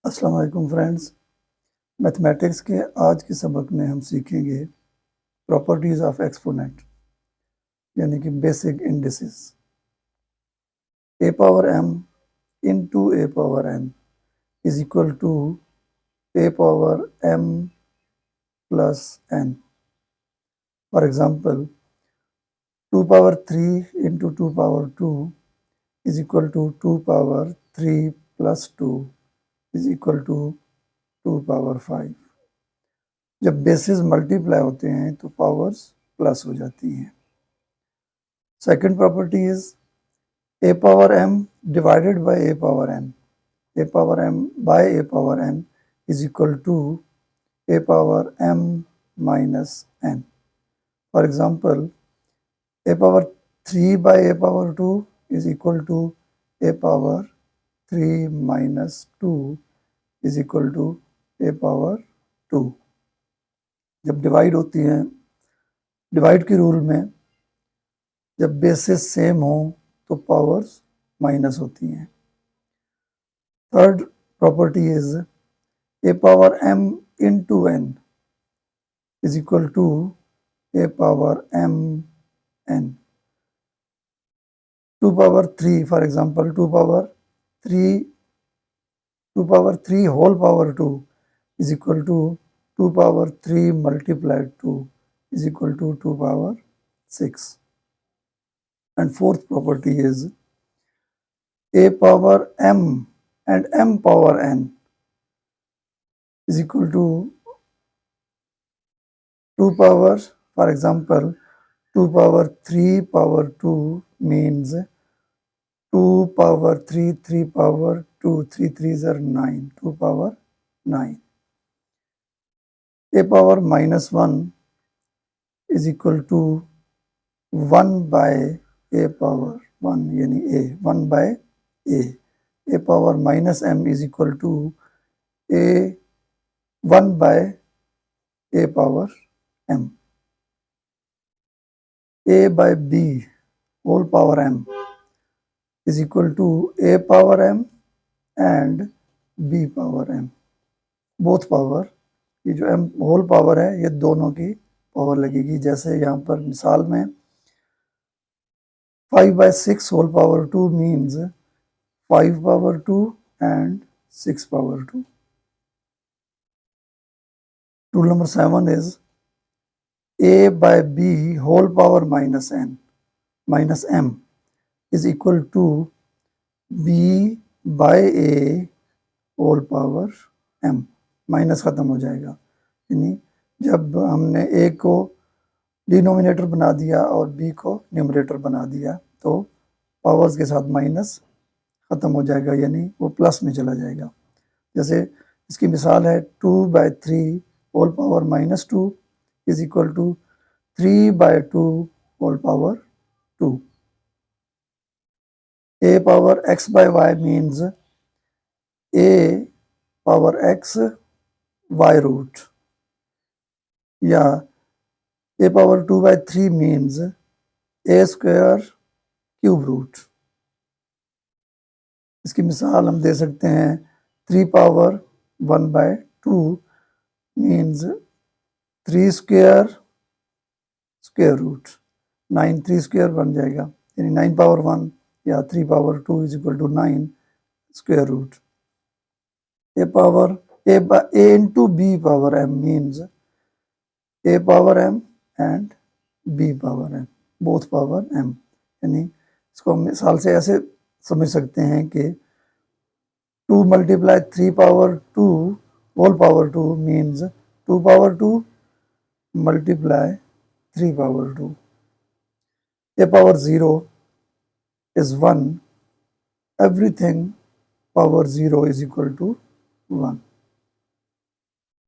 अस्सलाम वालेकुम friends. Mathematics के आज के सबक में हम सीखेंगे प्रॉपर्टीज़ ऑफ एक्सपोनेंट यानी कि basic indices. A power m into a power n is equal to a power m plus n. For example 2 power 3 into 2 power 2 is equal to 2 power 3 plus 2 is equal to 2 power 5। जब basis multiply होते हैं तो powers plus हो जाती हैं। Second property is a power m divided by a power n. A power m by a power n is equal to a power m minus n. For example a power 3 by a power 2 is equal to a power 3 minus 2 is equal to a power 2। जब divide होती हैं, divide के rule में जब basis same हो तो powers minus होती हैं। Third property is a power m into n is equal to a power m n. 2 power 3 for example 2 power 3 whole power 2 is equal to 2 power 3 multiplied 2 is equal to 2 power 6. And fourth property is a power m and m power n is equal to 2 power, for example 2 power 3 power 2 means 2 power 3 3 power 2 3 3s are 9 2 power 9. A power minus 1 is equal to 1 by a power 1 यानी a 1 by a. A power minus m is equal to a 1 by a power m. A by b whole power m is equal to a power m and b power m. Both power, ये जो m whole power है ये दोनों की power लगेगी। जैसे यहाँ पर मिसाल में 5 by 6 whole power 2 means 5 power 2 and 6 power 2. Rule number 7 is a by b whole power minus n minus m is equal to b by a whole power m. Minus ख़त्म हो जाएगा, यानी जब हमने a को डिनोमिनेटर बना दिया और b को न्यूमरेटर बना दिया तो पावर्स के साथ माइनस ख़त्म हो जाएगा, यानी वो प्लस में चला जाएगा। जैसे इसकी मिसाल है 2 by 3 whole power minus 2 is equal to 3 by 2 whole power 2। a power x by y means a power x y root, या a power 2 by 3 means a square cube root. इसकी मिसाल हम दे सकते हैं 3 power 1 by 2 means 3 square square root. 9 3 square बन जाएगा, यानी 9 पावर 1 या 3 power 2 is equal to 9 square root. a power a into b power m means a power m and b power m, both power m। यानी इसको हम मिसाल से ऐसे समझ सकते हैं कि 2 multiply 3 power 2 whole power 2 means 2 power 2 multiply 3 power 2। a power 0 is 1, everything power 0 is equal to 1।